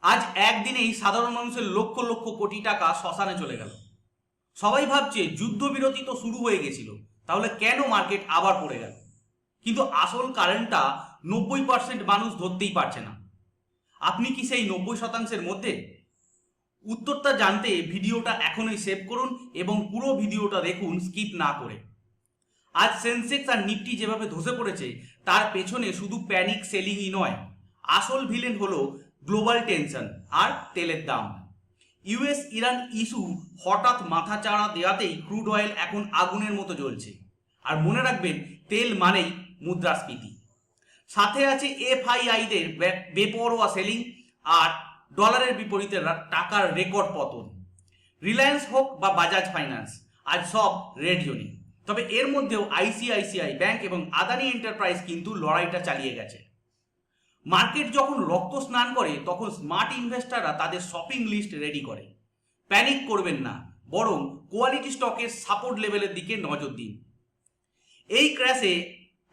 আজ একদিনেই সাধারণ মানুষের লক্ষ লক্ষ কোটি টাকা শ্মশানে চলে গেল। সবাই ভাবছে যুদ্ধবিরতি তো শুরু হয়ে গেছিল, তাহলে কেন মার্কেট আবার পড়ে গেল? কিন্তু আসল কারণটা 90% মানুষ ধরতেই পারছে না। আপনি কি সেই 90%-এর মধ্যে? উত্তরটা জানতে ভিডিওটা এখনই সেভ করুন এবং পুরো ভিডিওটা দেখুন স্কিপ না করে। আজ সেন্সেক্স আর নিফটি যেভাবে ধসে পড়েছে তার পেছনে শুধু প্যানিক সেলিংই নয়, আসল ভিলেন হলো গ্লোবাল টেনশন আর তেলের দাম। ইউএস ইরান ইস্যু হঠাৎ মাথাচাড়া দেওয়াতেই ক্রুড অয়েল এখন আগুনের মতো জ্বলছে। আর মনে রাখবেন, তেল মানেই মুদ্রাস্ফীতি। সাথে আছে এফআইআইদের বেপরোয়া সেলিং আর ডলারের বিপরীতে টাকার রেকর্ড পতন। রিলায়েন্স হোক বা বাজাজ ফাইন্যান্স আজ সব রেড জোনে। তবে এর মধ্যেও আইসিআইসিআই ব্যাংক এবং আদানি এন্টারপ্রাইজ কিন্তু লড়াইটা চালিয়ে গেছে। মার্কেট যখন রক্ত স্নান করে তখন স্মার্ট ইনভেস্টাররা তাদের শপিং লিস্ট রেডি করে। প্যানিক করবেন না, বরং কোয়ালিটি স্টকের সাপোর্ট লেভেলের দিকে নজর দিন। এই ক্র্যাশে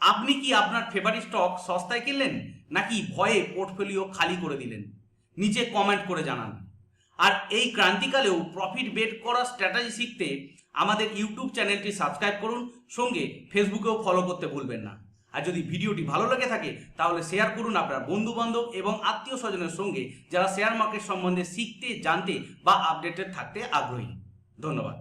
আপনি কি আপনার ফেভারিট স্টক সস্তায় কিনলেন, নাকি ভয়ে পোর্টফোলিও খালি করে দিলেন? নিচে কমেন্ট করে জানান। আর এই ক্রান্তিকালেও প্রফিট বেট করার স্ট্র্যাটেজি শিখতে আমাদের ইউটিউব চ্যানেলটি সাবস্ক্রাইব করুন, সঙ্গে ফেসবুকেও ফলো করতে ভুলবেন না। আর যদি ভিডিওটি ভালো লেগে থাকে তাহলে শেয়ার করুন আপনার বন্ধু বান্ধব এবং আত্মীয় স্বজনের সঙ্গে যারা শেয়ার মার্কেট সম্বন্ধে শিখতে, জানতে বা আপডেটেড থাকতে আগ্রহী। ধন্যবাদ।